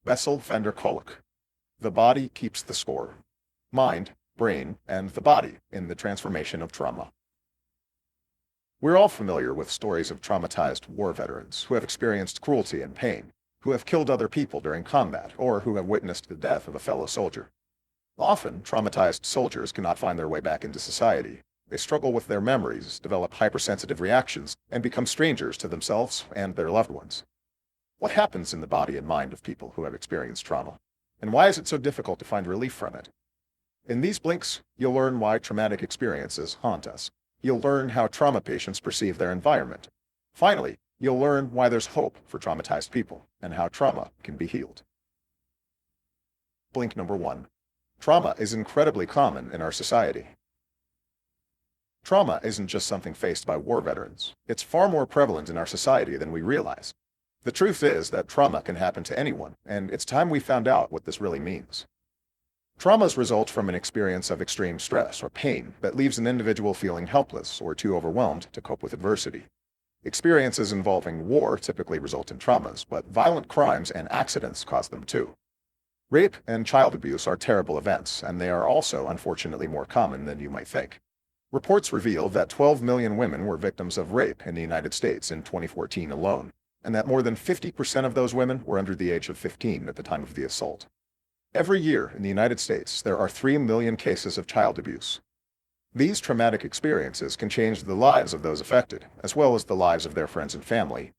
Bessel-van der Kolk. The body keeps the score. Mind, brain, and the body in the transformation of trauma. We're all familiar with stories of traumatized war veterans who have experienced cruelty and pain, who have killed other people during combat, or who have witnessed the death of a fellow soldier. Often, traumatized soldiers cannot find their way back into society. They struggle with their memories, develop hypersensitive reactions, and become strangers to themselves and their loved ones. What happens in the body and mind of people who have experienced trauma? And why is it so difficult to find relief from it? In these blinks, you'll learn why traumatic experiences haunt us. You'll learn how trauma patients perceive their environment. Finally, you'll learn why there's hope for traumatized people and how trauma can be healed. Blink number 1. Trauma is incredibly common in our society. Trauma isn't just something faced by war veterans. It's far more prevalent in our society than we realize. The truth is that trauma can happen to anyone, and it's time we found out what this really means. Traumas result from an experience of extreme stress or pain that leaves an individual feeling helpless or too overwhelmed to cope with adversity. Experiences involving war typically result in traumas, but violent crimes and accidents cause them too. Rape and child abuse are terrible events, and they are also, unfortunately, more common than you might think. Reports reveal that 12 million women were victims of rape in the United States in 2014 alone, and that more than 50% of those women were under the age of 15 at the time of the assault. Every year in the United States, there are 3 million cases of child abuse. These traumatic experiences can change the lives of those affected, as well as the lives of their friends and family.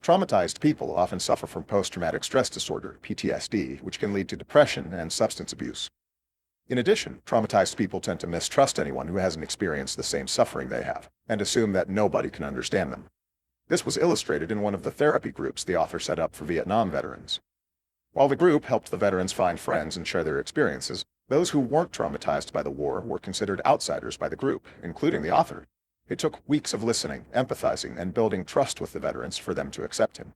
Traumatized people often suffer from post-traumatic stress disorder, PTSD, which can lead to depression and substance abuse. In addition, traumatized people tend to mistrust anyone who hasn't experienced the same suffering they have, and assume that nobody can understand them. This was illustrated in one of the therapy groups the author set up for Vietnam veterans. While the group helped the veterans find friends and share their experiences, those who weren't traumatized by the war were considered outsiders by the group, including the author. It took weeks of listening, empathizing, and building trust with the veterans for them to accept him.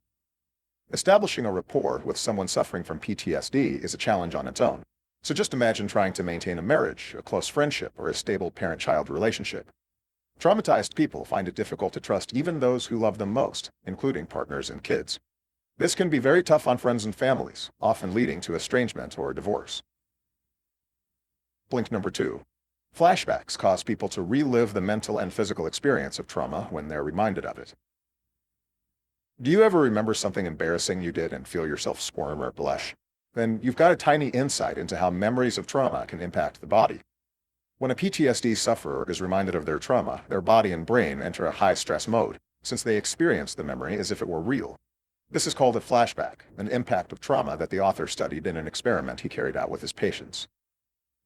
Establishing a rapport with someone suffering from PTSD is a challenge on its own. So just imagine trying to maintain a marriage, a close friendship, or a stable parent-child relationship. Traumatized people find it difficult to trust even those who love them most, including partners and kids. This can be very tough on friends and families, often leading to estrangement or divorce. Blink number 2. Flashbacks cause people to relive the mental and physical experience of trauma when they're reminded of it. Do you ever remember something embarrassing you did and feel yourself squirm or blush? Then you've got a tiny insight into how memories of trauma can impact the body. When a PTSD sufferer is reminded of their trauma, their body and brain enter a high-stress mode, since they experience the memory as if it were real. This is called a flashback, an impact of trauma that the author studied in an experiment he carried out with his patients.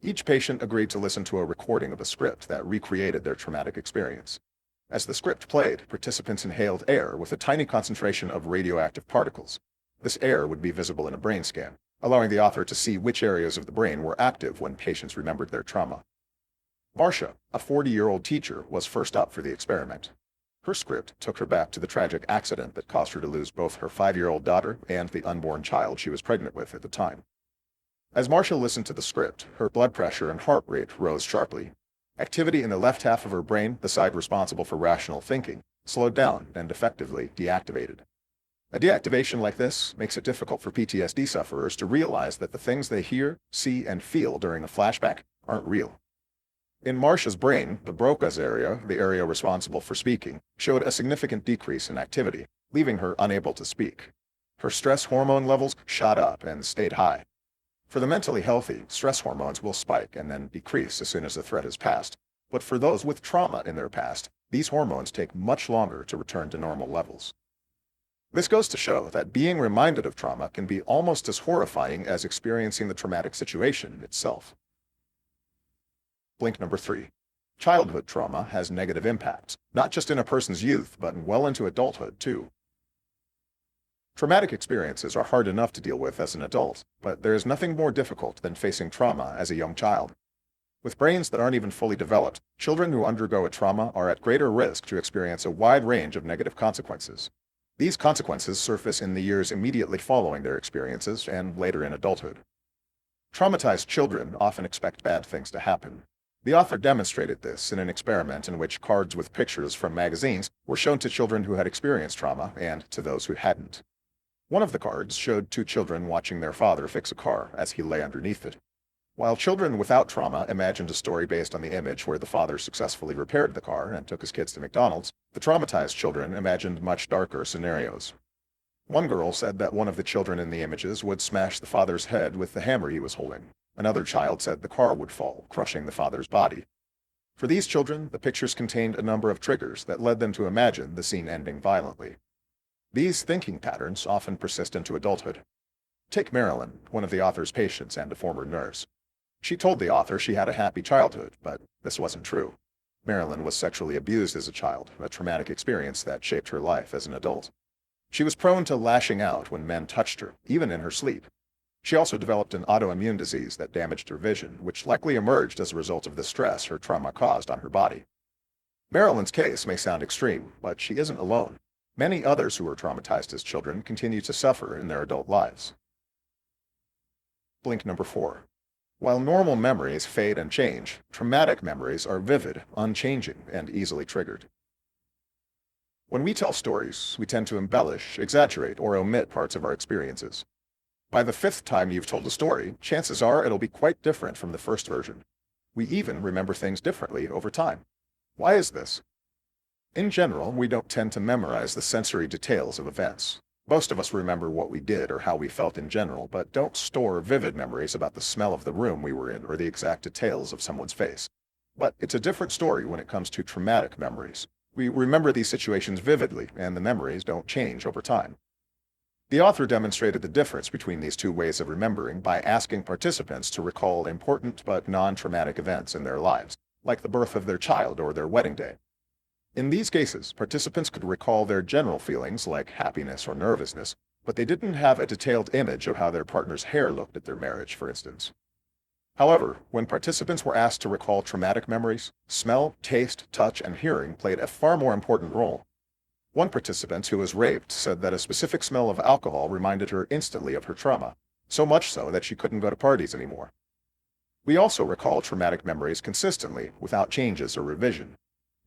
Each patient agreed to listen to a recording of a script that recreated their traumatic experience. As the script played, participants inhaled air with a tiny concentration of radioactive particles. This air would be visible in a brain scan, allowing the author to see which areas of the brain were active when patients remembered their trauma. Marcia, a 40-year-old teacher, was first up for the experiment. Her script took her back to the tragic accident that caused her to lose both her 5-year-old daughter and the unborn child she was pregnant with at the time. As Marcia listened to the script, her blood pressure and heart rate rose sharply. Activity in the left half of her brain, the side responsible for rational thinking, slowed down and effectively deactivated. A deactivation like this makes it difficult for PTSD sufferers to realize that the things they hear, see, and feel during a flashback aren't real. In Marcia's brain, the Broca's area, the area responsible for speaking, showed a significant decrease in activity, leaving her unable to speak. Her stress hormone levels shot up and stayed high. For the mentally healthy, stress hormones will spike and then decrease as soon as the threat has passed. But for those with trauma in their past, these hormones take much longer to return to normal levels. This goes to show that being reminded of trauma can be almost as horrifying as experiencing the traumatic situation itself. Blink number 3. Childhood trauma has negative impacts, not just in a person's youth, but well into adulthood too. Traumatic experiences are hard enough to deal with as an adult, but there is nothing more difficult than facing trauma as a young child. With brains that aren't even fully developed, children who undergo a trauma are at greater risk to experience a wide range of negative consequences. These consequences surface in the years immediately following their experiences and later in adulthood. Traumatized children often expect bad things to happen. The author demonstrated this in an experiment in which cards with pictures from magazines were shown to children who had experienced trauma and to those who hadn't. One of the cards showed two children watching their father fix a car as he lay underneath it. While children without trauma imagined a story based on the image where the father successfully repaired the car and took his kids to McDonald's, the traumatized children imagined much darker scenarios. One girl said that one of the children in the images would smash the father's head with the hammer he was holding. Another child said the car would fall, crushing the father's body. For these children, the pictures contained a number of triggers that led them to imagine the scene ending violently. These thinking patterns often persist into adulthood. Take Marilyn, one of the author's patients and a former nurse. She told the author she had a happy childhood, but this wasn't true. Marilyn was sexually abused as a child, a traumatic experience that shaped her life as an adult. She was prone to lashing out when men touched her, even in her sleep. She also developed an autoimmune disease that damaged her vision, which likely emerged as a result of the stress her trauma caused on her body. Marilyn's case may sound extreme, but she isn't alone. Many others who were traumatized as children continue to suffer in their adult lives. Blink number 4. While normal memories fade and change, traumatic memories are vivid, unchanging, and easily triggered. When we tell stories, we tend to embellish, exaggerate, or omit parts of our experiences. By the 5th time you've told a story, chances are it'll be quite different from the first version. We even remember things differently over time. Why is this? In general, we don't tend to memorize the sensory details of events. Most of us remember what we did or how we felt in general, but don't store vivid memories about the smell of the room we were in or the exact details of someone's face. But it's a different story when it comes to traumatic memories. We remember these situations vividly, and the memories don't change over time. The author demonstrated the difference between these two ways of remembering by asking participants to recall important but non-traumatic events in their lives, like the birth of their child or their wedding day. In these cases, participants could recall their general feelings like happiness or nervousness, but they didn't have a detailed image of how their partner's hair looked at their marriage, for instance. However, when participants were asked to recall traumatic memories, smell, taste, touch, and hearing played a far more important role. One participant who was raped said that a specific smell of alcohol reminded her instantly of her trauma, so much so that she couldn't go to parties anymore. We also recall traumatic memories consistently, without changes or revision.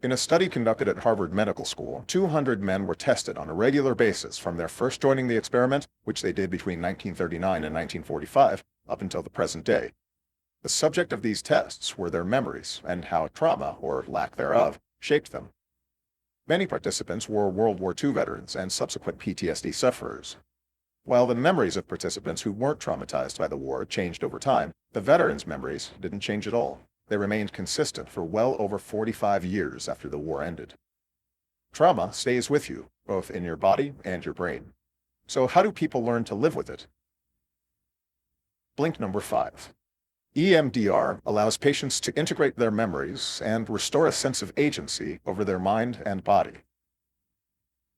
In a study conducted at Harvard Medical School, 200 men were tested on a regular basis from their first joining the experiment, which they did between 1939 and 1945, up until the present day. The subject of these tests were their memories and how trauma, or lack thereof, shaped them. Many participants were World War II veterans and subsequent PTSD sufferers. While the memories of participants who weren't traumatized by the war changed over time, the veterans' memories didn't change at all. They remained consistent for well over 45 years after the war ended. Trauma stays with you, both in your body and your brain. So how do people learn to live with it? Blink number 5. EMDR allows patients to integrate their memories and restore a sense of agency over their mind and body.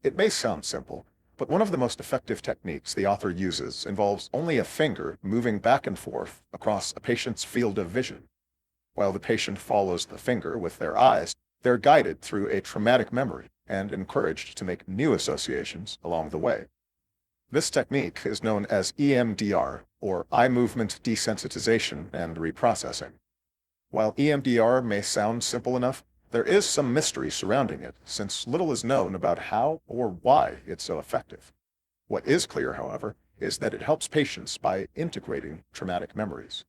It may sound simple, but one of the most effective techniques the author uses involves only a finger moving back and forth across a patient's field of vision. While the patient follows the finger with their eyes, they're guided through a traumatic memory and encouraged to make new associations along the way. This technique is known as EMDR, or eye movement desensitization and reprocessing. While EMDR may sound simple enough, there is some mystery surrounding it, since little is known about how or why it's so effective. What is clear, however, is that it helps patients by integrating traumatic memories.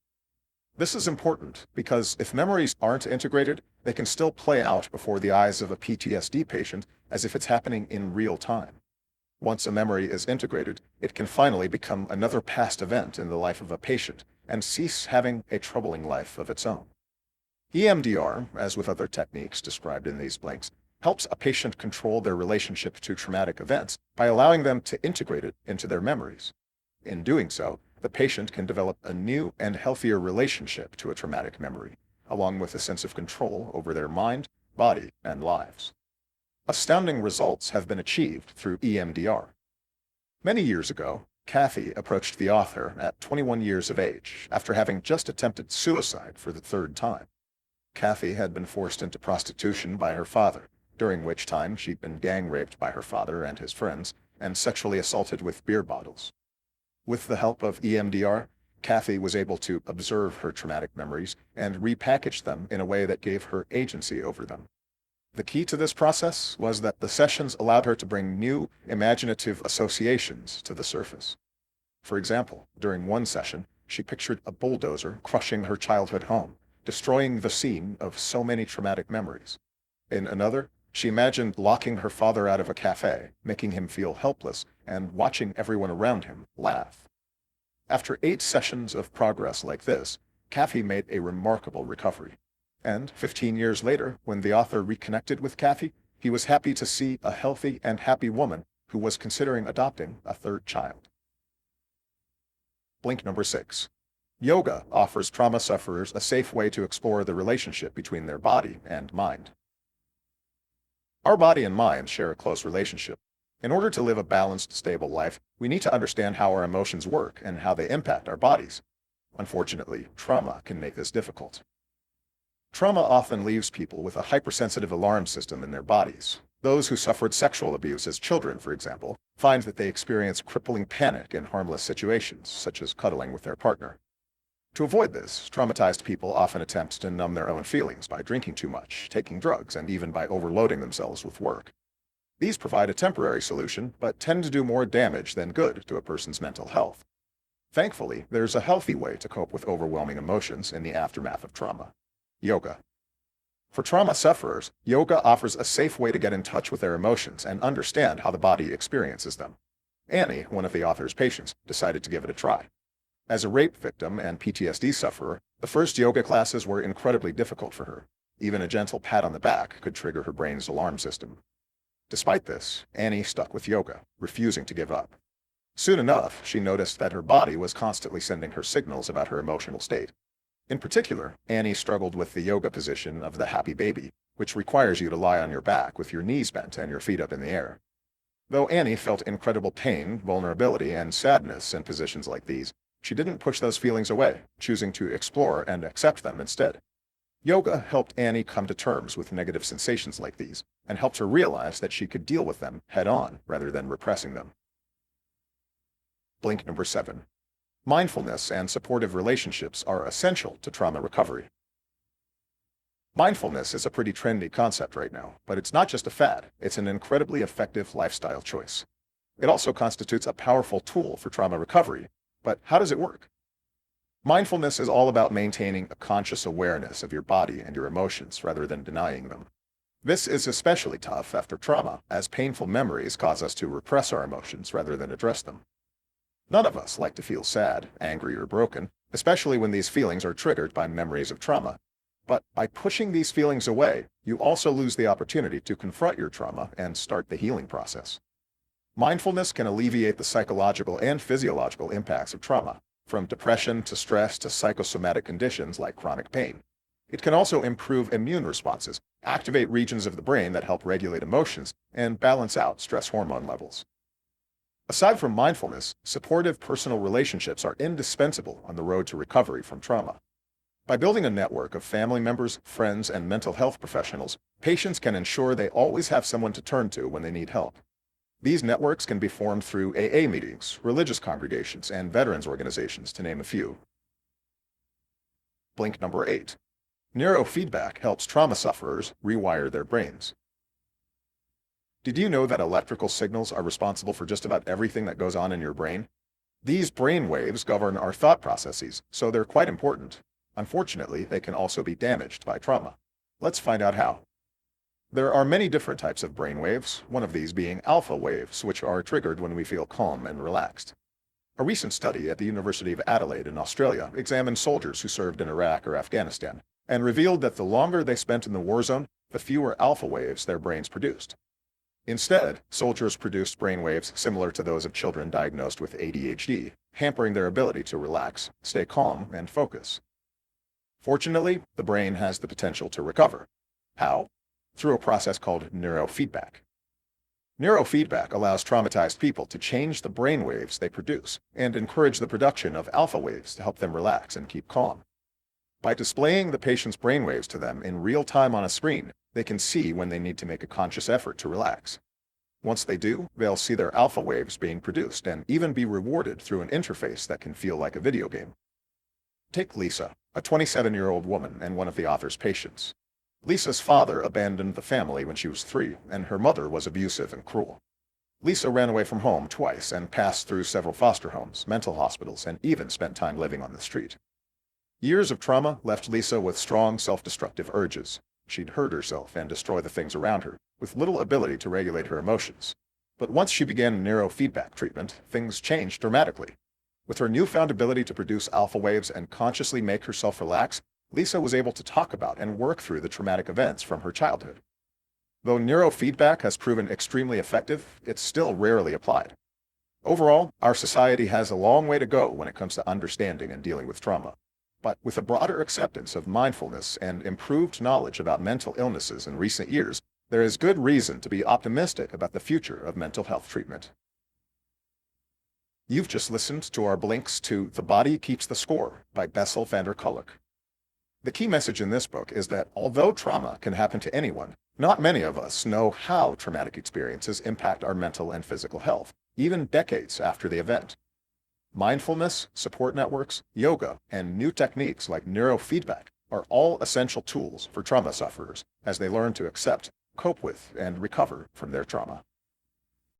This is important because if memories aren't integrated, they can still play out before the eyes of a PTSD patient as if it's happening in real time. Once a memory is integrated, it can finally become another past event in the life of a patient and cease having a troubling life of its own. EMDR, as with other techniques described in these blinks, helps a patient control their relationship to traumatic events by allowing them to integrate it into their memories. In doing so, the patient can develop a new and healthier relationship to a traumatic memory, along with a sense of control over their mind, body, and lives. Astounding results have been achieved through EMDR. Many years ago, Kathy approached the author at 21 years of age after having just attempted suicide for the 3rd time. Kathy had been forced into prostitution by her father, during which time she'd been gang raped by her father and his friends and sexually assaulted with beer bottles. With the help of EMDR, Kathy was able to observe her traumatic memories and repackage them in a way that gave her agency over them. The key to this process was that the sessions allowed her to bring new, imaginative associations to the surface. For example, during one session, she pictured a bulldozer crushing her childhood home, destroying the scene of so many traumatic memories. In another, she imagined locking her father out of a cafe, making him feel helpless, and watching everyone around him laugh. After 8 sessions of progress like this, Kathy made a remarkable recovery. And 15 years later, when the author reconnected with Kathy, he was happy to see a healthy and happy woman who was considering adopting a third child. Blink number 6. Yoga offers trauma sufferers a safe way to explore the relationship between their body and mind. Our body and mind share a close relationship. In order to live a balanced, stable life, we need to understand how our emotions work and how they impact our bodies. Unfortunately, trauma can make this difficult. Trauma often leaves people with a hypersensitive alarm system in their bodies. Those who suffered sexual abuse as children, for example, find that they experience crippling panic in harmless situations, such as cuddling with their partner. To avoid this, traumatized people often attempt to numb their own feelings by drinking too much, taking drugs, and even by overloading themselves with work. These provide a temporary solution, but tend to do more damage than good to a person's mental health. Thankfully, there's a healthy way to cope with overwhelming emotions in the aftermath of trauma. Yoga. For trauma sufferers, yoga offers a safe way to get in touch with their emotions and understand how the body experiences them. Annie, one of the author's patients, decided to give it a try. As a rape victim and PTSD sufferer, the first yoga classes were incredibly difficult for her. Even a gentle pat on the back could trigger her brain's alarm system. Despite this, Annie stuck with yoga, refusing to give up. Soon enough, she noticed that her body was constantly sending her signals about her emotional state. In particular, Annie struggled with the yoga position of the happy baby, which requires you to lie on your back with your knees bent and your feet up in the air. Though Annie felt incredible pain, vulnerability, and sadness in positions like these, she didn't push those feelings away, choosing to explore and accept them instead. Yoga helped Annie come to terms with negative sensations like these, and helped her realize that she could deal with them head-on rather than repressing them. Blink number 7. Mindfulness and supportive relationships are essential to trauma recovery. Mindfulness is a pretty trendy concept right now, but it's not just a fad, it's an incredibly effective lifestyle choice. It also constitutes a powerful tool for trauma recovery, but how does it work? Mindfulness is all about maintaining a conscious awareness of your body and your emotions rather than denying them. This is especially tough after trauma, as painful memories cause us to repress our emotions rather than address them. None of us like to feel sad, angry, or broken, especially when these feelings are triggered by memories of trauma. But by pushing these feelings away, you also lose the opportunity to confront your trauma and start the healing process. Mindfulness can alleviate the psychological and physiological impacts of trauma, from depression to stress to psychosomatic conditions like chronic pain. It can also improve immune responses, activate regions of the brain that help regulate emotions, and balance out stress hormone levels. Aside from mindfulness, supportive personal relationships are indispensable on the road to recovery from trauma. By building a network of family members, friends, and mental health professionals, patients can ensure they always have someone to turn to when they need help. These networks can be formed through AA meetings, religious congregations, and veterans organizations, to name a few. Blink number 8. Neurofeedback helps trauma sufferers rewire their brains. Did you know that electrical signals are responsible for just about everything that goes on in your brain? These brain waves govern our thought processes, so they're quite important. Unfortunately, they can also be damaged by trauma. Let's find out how. There are many different types of brain waves, one of these being alpha waves, which are triggered when we feel calm and relaxed. A recent study at the University of Adelaide in Australia examined soldiers who served in Iraq or Afghanistan, and revealed that the longer they spent in the war zone, the fewer alpha waves their brains produced. Instead, soldiers produced brainwaves similar to those of children diagnosed with ADHD, hampering their ability to relax, stay calm, and focus. Fortunately, the brain has the potential to recover. How? Through a process called neurofeedback. Neurofeedback allows traumatized people to change the brainwaves they produce and encourage the production of alpha waves to help them relax and keep calm. By displaying the patient's brainwaves to them in real time on a screen, they can see when they need to make a conscious effort to relax. Once they do, they'll see their alpha waves being produced and even be rewarded through an interface that can feel like a video game. Take Lisa, a 27-year-old woman and one of the author's patients. Lisa's father abandoned the family when she was 3, and her mother was abusive and cruel. Lisa ran away from home twice and passed through several foster homes, mental hospitals, and even spent time living on the street. Years of trauma left Lisa with strong self-destructive urges. She'd hurt herself and destroy the things around her, with little ability to regulate her emotions. But once she began neurofeedback treatment, things changed dramatically. With her newfound ability to produce alpha waves and consciously make herself relax, Lisa was able to talk about and work through the traumatic events from her childhood. Though neurofeedback has proven extremely effective, it's still rarely applied. Overall, our society has a long way to go when it comes to understanding and dealing with trauma. But with a broader acceptance of mindfulness and improved knowledge about mental illnesses in recent years, there is good reason to be optimistic about the future of mental health treatment. You've just listened to our links to The Body Keeps the Score by Bessel van der Kolk. The key message in this book is that although trauma can happen to anyone, not many of us know how traumatic experiences impact our mental and physical health, even decades after the event. Mindfulness, support networks, yoga, and new techniques like neurofeedback are all essential tools for trauma sufferers as they learn to accept, cope with, and recover from their trauma.